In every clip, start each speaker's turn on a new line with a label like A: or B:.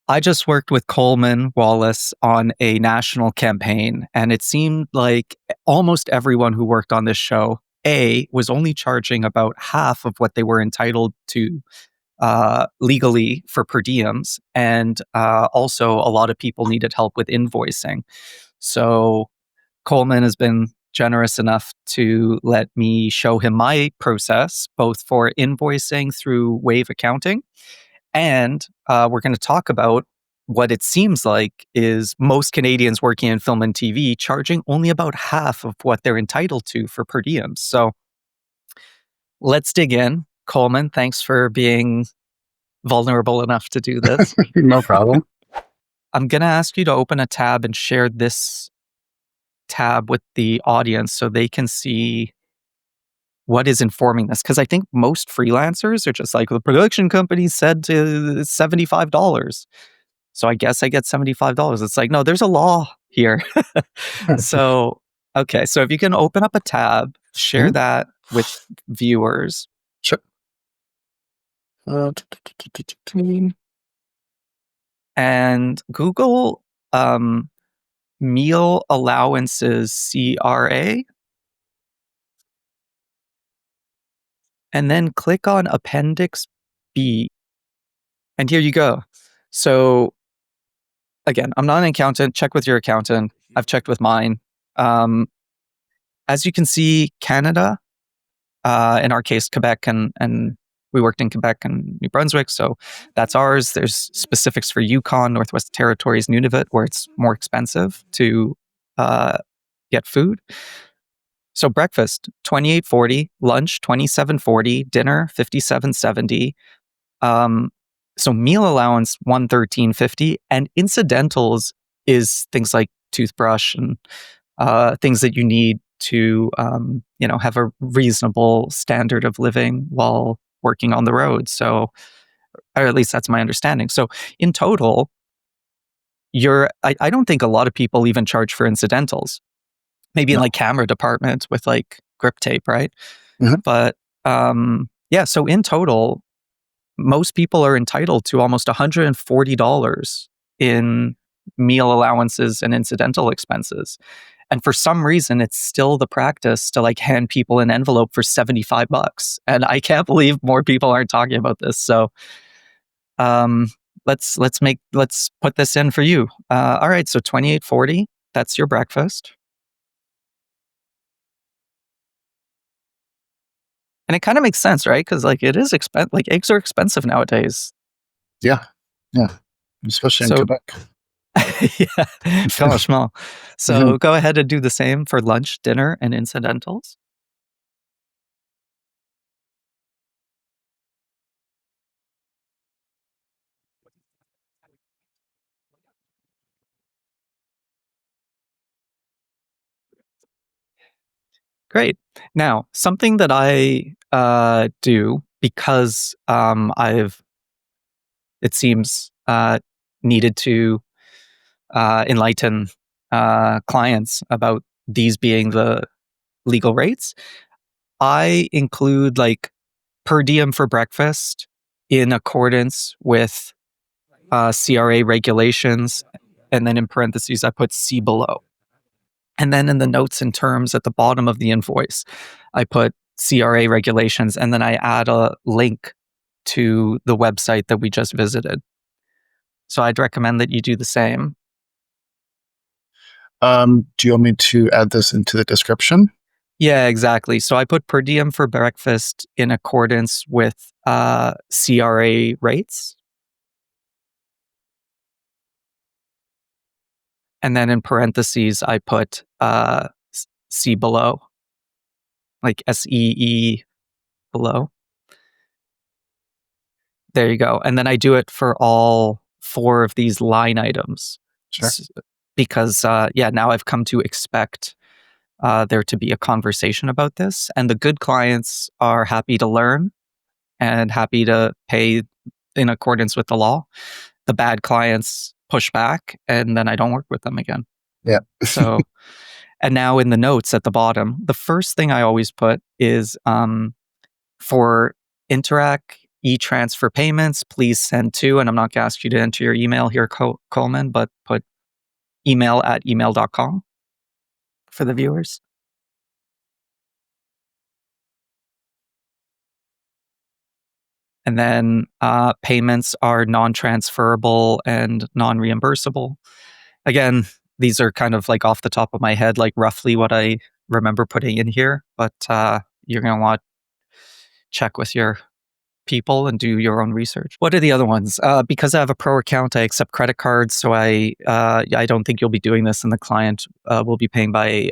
A: I just worked with Coleman Wallace on a national campaign, and it seemed like almost everyone who worked on this show, A, was only charging about half of what they were entitled to legally for per diems, and also a lot of people needed help with invoicing. So Coleman has been generous enough to let me show him my process, both for invoicing through Wave Accounting, and we're going to talk about what it seems like is most Canadians working in film and TV charging only about half of what they're entitled to for per diems. So let's dig in. Coleman, thanks for being vulnerable enough to do this.
B: No problem.
A: I'm going to ask you to open a tab and share this tab with the audience so they can see what is informing this. Because I think most freelancers are just like, the production company said to $75. So I guess I get $75. It's like, no, there's a law here. So, okay. So if you can open up a tab, share that with viewers.
B: Sure.
A: And Google meal allowances CRA. And then click on Appendix B. And here you go. So again, I'm not an accountant. Check with your accountant. I've checked with mine. As you can see, Canada, in our case, Quebec, and we worked in Quebec and New Brunswick, so that's ours. There's specifics for Yukon, Northwest Territories, Nunavut, where it's more expensive to get food. So breakfast, $28.40, lunch, $27.40, dinner, $57.70. So meal allowance, $113.50, and incidentals is things like toothbrush and things that you need to have a reasonable standard of living while working on the road. So, or at least that's my understanding. So in total, I don't think a lot of people even charge for incidentals. Maybe in like camera department with like grip tape, right?
B: Mhm.
A: But so in total, most people are entitled to almost $140 in meal allowances and incidental expenses. And for some reason, it's still the practice to like hand people an envelope for $75. And I can't believe more people aren't talking about this. So let's put this in for you. All right, so $28.40, that's your breakfast. And it kind of makes sense, right? Because like it is expensive. Like eggs are expensive nowadays.
B: Yeah, especially in Quebec.
A: Yeah, franchement. So go ahead and do the same for lunch, dinner, and incidentals. Great. Now, something that I do because it seems, needed to enlighten clients about these being the legal rates, I include like per diem for breakfast in accordance with CRA regulations, and then in parentheses I put see below. And then in the notes and terms at the bottom of the invoice, I put CRA regulations, and then I add a link to the website that we just visited. So I'd recommend that you do the same.
B: Do you want me to add this into the description?
A: Yeah, exactly. So I put per diem for breakfast in accordance with CRA rates. And then in parentheses, I put see below, like SEE below. There you go. And then I do it for all 4 of these line items.
B: Sure.
A: Because, now I've come to expect there to be a conversation about this. And the good clients are happy to learn and happy to pay in accordance with the law. The bad clients push back, and then I don't work with them again.
B: Yeah.
A: So, and now in the notes at the bottom, the first thing I always put is for Interac e-transfer payments, please send to, and I'm not going to ask you to enter your email here, Coleman, but put email@email.com for the viewers. And then payments are non-transferable and non-reimbursable. Again, these are kind of like off the top of my head, like roughly what I remember putting in here, but you're going to want to check with your people and do your own research. What are the other ones? Because I have a pro account, I accept credit cards, so I don't think you'll be doing this, and the client will be paying by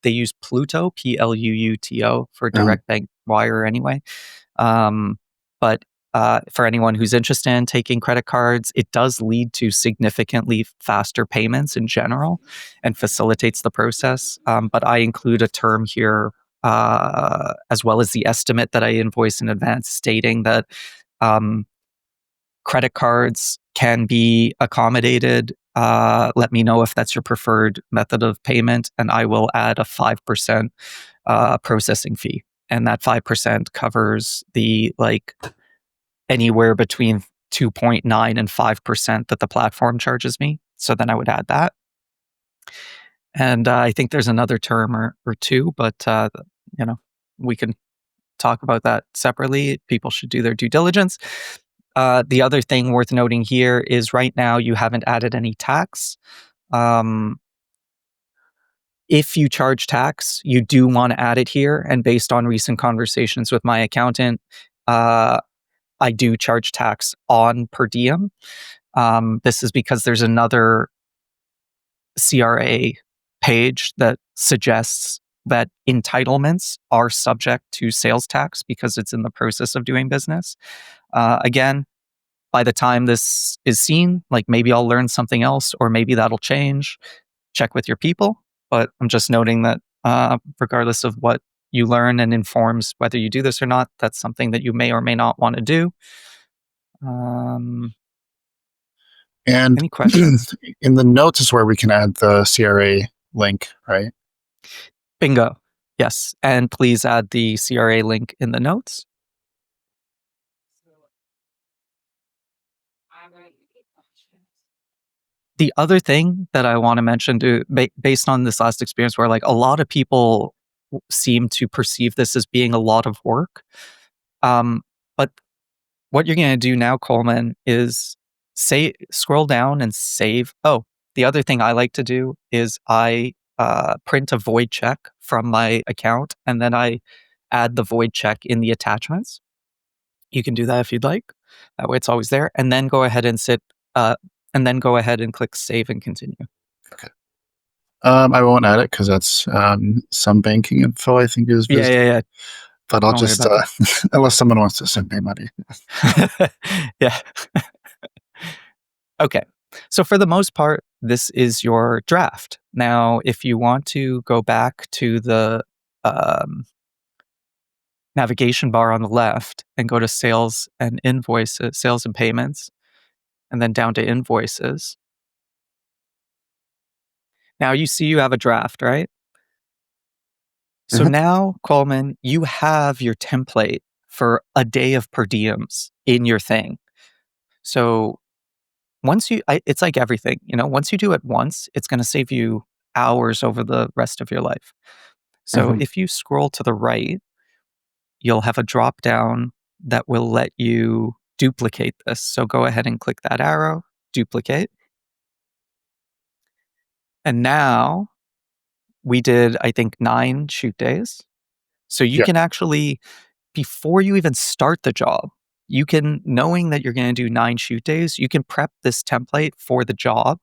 A: they use Pluto, Pluuto, for direct bank wire anyway. But for anyone who's interested in taking credit cards, it does lead to significantly faster payments in general and facilitates the process. But I include a term here as well as the estimate that I invoice in advance, stating that credit cards can be accommodated. Let me know if that's your preferred method of payment, and I will add a 5% processing fee. And that 5% covers the anywhere between 2.9 and 5% that the platform charges me. So then I would add that. And I think there's another term or two, but we can talk about that separately. People should do their due diligence. The other thing worth noting here is right now you haven't added any tax. If you charge tax, you do want to add it here. And based on recent conversations with my accountant, I do charge tax on per diem. This is because there's another CRA page that suggests that entitlements are subject to sales tax because it's in the process of doing business. Again, by the time this is seen, maybe I'll learn something else, or maybe that'll change. Check with your people. But I'm just noting that regardless of what you learn and informs whether you do this or not, that's something that you may or may not want to do.
B: And
A: any questions?
B: In the notes is where we can add the CRA link, right?
A: Bingo. Yes. And please add the CRA link in the notes. The other thing that I want to mention, based on this last experience where a lot of people seem to perceive this as being a lot of work. But what you're going to do now, Coleman, is scroll down and save. Oh, the other thing I like to do is I print a void check from my account, and then I add the void check in the attachments. You can do that if you'd like. That way it's always there. And then go ahead and go ahead and click save and continue.
B: Okay. I won't add it because that's some banking info I think is busy.
A: Yeah.
B: But I'll just, unless someone wants to send me money.
A: Yeah. Okay. So for the most part, this is your draft. Now, if you want to go back to the navigation bar on the left and go to sales and invoices, sales and payments, and then down to invoices. Now you see you have a draft, right? So now, Coleman, you have your template for a day of per diems in your thing. So once it's like everything, once you do it once, it's going to save you hours over the rest of your life. So if you scroll to the right, you'll have a drop down that will let you duplicate this. So go ahead and click that arrow, duplicate. And now we did, I think, 9 shoot days. So you can actually, before you even start the job, you can, knowing that you're going to do 9 shoot days, you can prep this template for the job.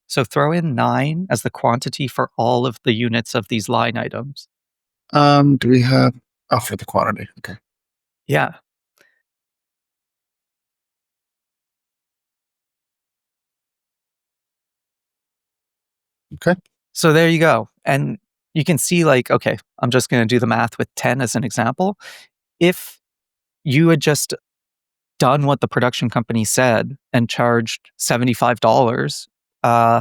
A: So throw in 9 as the quantity for all of the units of these line items.
B: Do we have, for the quantity. Okay.
A: Yeah.
B: Okay.
A: So there you go. And you can see okay, I'm just going to do the math with 10 as an example. If you had just done what the production company said and charged $75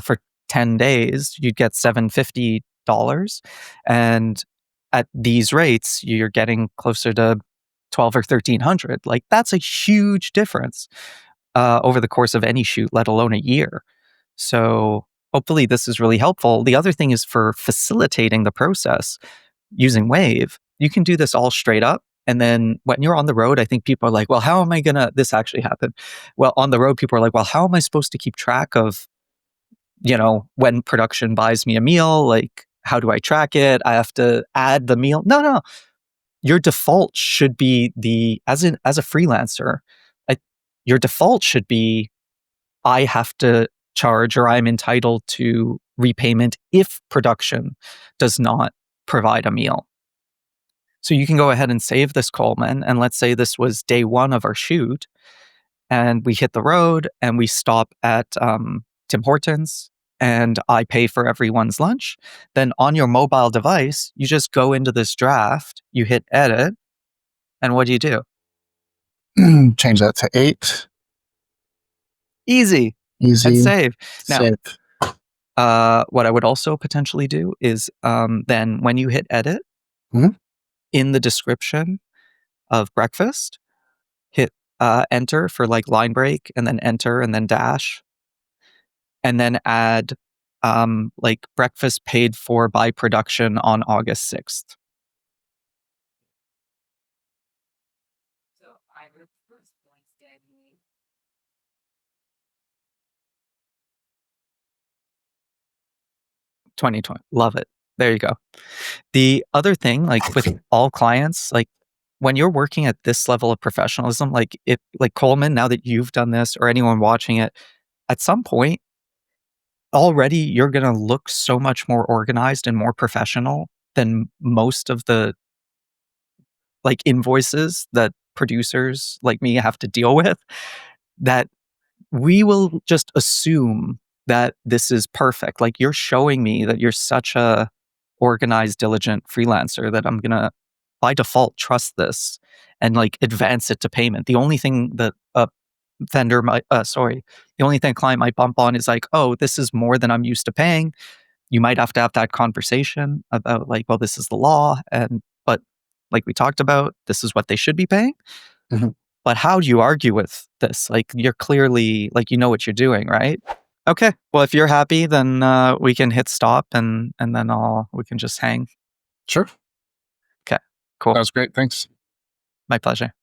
A: for 10 days, you'd get $750. And at these rates, you're getting closer to 12 or 1300. Like, that's a huge difference over the course of any shoot, let alone a year. So hopefully this is really helpful. The other thing is for facilitating the process using Wave, you can do this all straight up. And then when you're on the road, I think people are like, well, how am I gonna, this actually happened. Well, on the road, people are like, well, how am I supposed to keep track of, when production buys me a meal? Like, how do I track it? I have to add the meal. No. Your default should be as a freelancer, your default should be, I have to charge, or I'm entitled to repayment if production does not provide a meal. So you can go ahead and save this, Coleman, and let's say this was day one of our shoot, and we hit the road and we stop at Tim Hortons, and I pay for everyone's lunch. Then on your mobile device, you just go into this draft, you hit edit, and what do you do?
B: Change that to 8.
A: Easy.
B: Easy.
A: And save. Now,
B: Save.
A: what I would also potentially do is then when you hit edit,
B: Mhm.
A: in the description of breakfast, hit enter for like line break, and then enter and then dash, and then add like breakfast paid for by production on August 6th. So I would first point steady. 2020. Love it. There you go. The other thing, like with all clients, like when you're working at this level of professionalism, like if like Coleman, now that you've done this, or anyone watching it, at some point already you're going to look so much more organized and more professional than most of the like invoices that producers like me have to deal with, that we will just assume that this is perfect. Like, you're showing me that you're such a organized, diligent freelancer that I'm gonna, by default, trust this and like advance it to payment. The only thing that a vendor might, the only thing a client might bump on is like, oh, this is more than I'm used to paying. You might have to have that conversation about like, well, this is the law, but like we talked about, this is what they should be paying.
B: Mhm.
A: But how do you argue with this? Like, you're clearly, like, you know what you're doing, right? Okay. Well, if you're happy, then we can hit stop, and then we can just hang.
B: Sure.
A: Okay. Cool.
B: That was great. Thanks.
A: My pleasure.